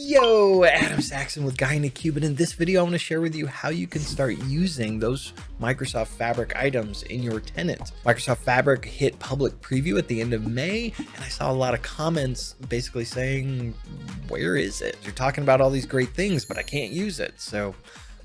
Yo, Adam Saxon with Guy in a Cube, and in this video I want to share with you how you can start using those Microsoft Fabric items in your tenant. Microsoft Fabric hit public preview at the end of May, and I saw a lot of comments basically saying, where is it? You're talking about all these great things, but I can't use it. So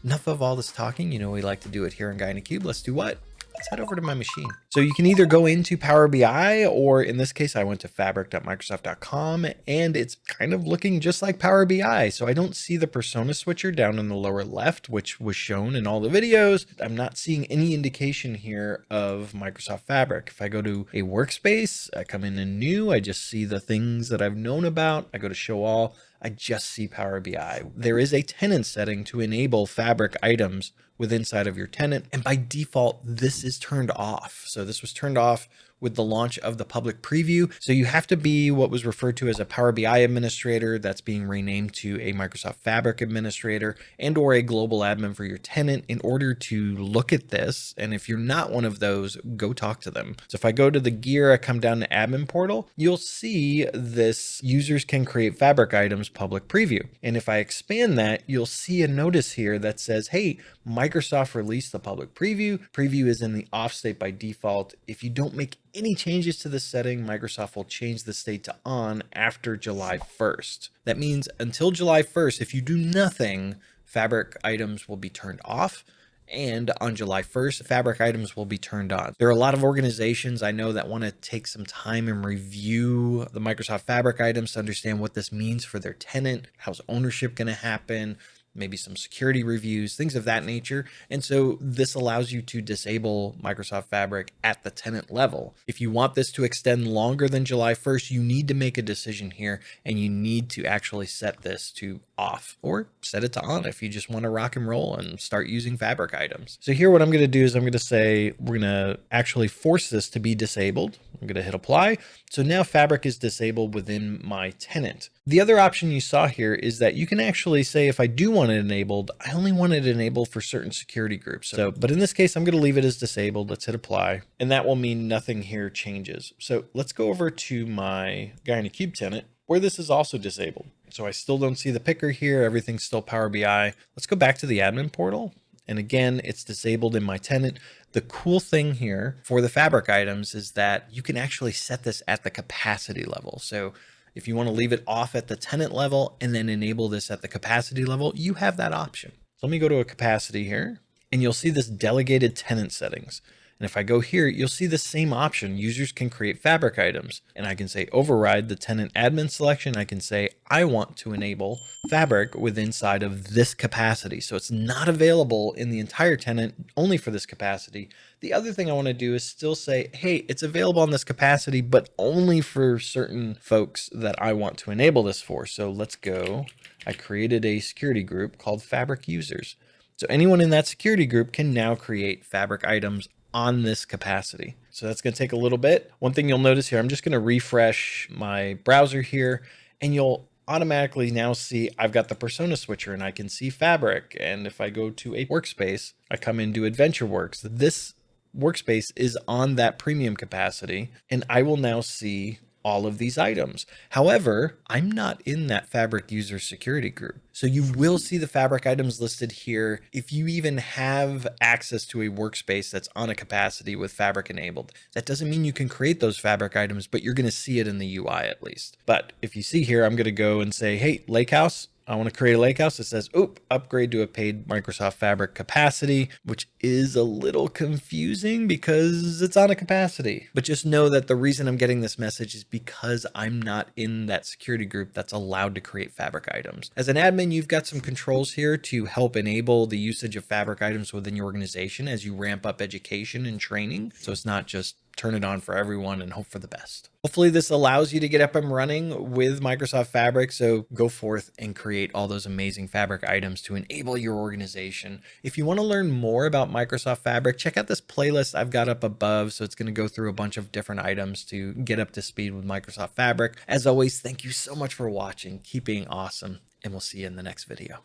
enough of all this talking. You know, we like to do it here in Guy in a Cube. Let's do what? Let's head over to my machine. So you can either go into Power BI, or in this case, I went to fabric.microsoft.com, and it's kind of looking just like Power BI. So I don't see the persona switcher down in the lower left, which was shown in all the videos. I'm not seeing any indication here of Microsoft Fabric. If I go to a workspace, I come in new, I just see the things that I've known about. I go to show all, I just see Power BI. There is a tenant setting to enable Fabric items inside of your tenant, and by default this is turned off. So this was turned off with the launch of the public preview. So you have to be what was referred to as a Power BI administrator that's being renamed to a Microsoft Fabric administrator, and or a global admin for your tenant in order to look at this. And if you're not one of those, go talk to them. So if I go to the gear, I come down to admin portal, you'll see this users can create Fabric items public preview. And if I expand that, you'll see a notice here that says, hey, Microsoft released the public preview. Preview is in the off state by default. If you don't make any changes to the setting, Microsoft will change the state to on after July 1st. That means until July 1st, if you do nothing, Fabric items will be turned off. And on July 1st, Fabric items will be turned on. There are a lot of organizations I know that want to take some time and review the Microsoft Fabric items to understand what this means for their tenant. How's ownership going to happen? Maybe some security reviews, things of that nature. And so this allows you to disable Microsoft Fabric at the tenant level. If you want this to extend longer than July 1st, you need to make a decision here, and you need to actually set this to off or set it to on if you just want to rock and roll and start using Fabric items. So here what I'm going to do is I'm going to say we're going to actually force this to be disabled. I'm going to hit apply. So now Fabric is disabled within my tenant. The other option you saw here is that you can actually say, if I do want it enabled, I only want it enabled for certain security groups. But in this case, I'm going to leave it as disabled. Let's hit apply. And that will mean nothing here changes. So let's go over to my Guy in a Cube tenant where this is also disabled. So I still don't see the picker here. Everything's still Power BI. Let's go back to the admin portal. And again, it's disabled in my tenant. The cool thing here for the Fabric items is that you can actually set this at the capacity level. So if you want to leave it off at the tenant level and then enable this at the capacity level, you have that option. So let me go to a capacity here, and you'll see this delegated tenant settings. And if I go here, you'll see the same option. Users can create Fabric items, and I can say override the tenant admin selection. I can say I want to enable Fabric inside of this capacity. So it's not available in the entire tenant, only for this capacity. The other thing I want to do is still say, hey, it's available on this capacity, but only for certain folks that I want to enable this for. So let's go. I created a security group called Fabric users. So anyone in that security group can now create Fabric items on this capacity. So that's going to take a little bit. One thing you'll notice here, I'm just going to refresh my browser here, and you'll automatically now see I've got the persona switcher and I can see Fabric. And if I go to a workspace, I come into AdventureWorks. This workspace is on that premium capacity, and I will now see all of these items. However, I'm not in that Fabric user security group. So you will see the Fabric items listed here if you even have access to a workspace that's on a capacity with Fabric enabled. That doesn't mean you can create those Fabric items, but you're going to see it in the UI at least. But if you see here, I'm going to go and say, hey, Lakehouse, I want to create a lakehouse. It says, upgrade to a paid Microsoft Fabric capacity, which is a little confusing because it's on a capacity. But just know that the reason I'm getting this message is because I'm not in that security group that's allowed to create Fabric items. As an admin, you've got some controls here to help enable the usage of Fabric items within your organization as you ramp up education and training. So it's not just turn it on for everyone and hope for the best. Hopefully this allows you to get up and running with Microsoft Fabric. So go forth and create all those amazing Fabric items to enable your organization. If you want to learn more about Microsoft Fabric, check out this playlist I've got up above. So it's going to go through a bunch of different items to get up to speed with Microsoft Fabric. As always, thank you so much for watching. Keep being awesome, and we'll see you in the next video.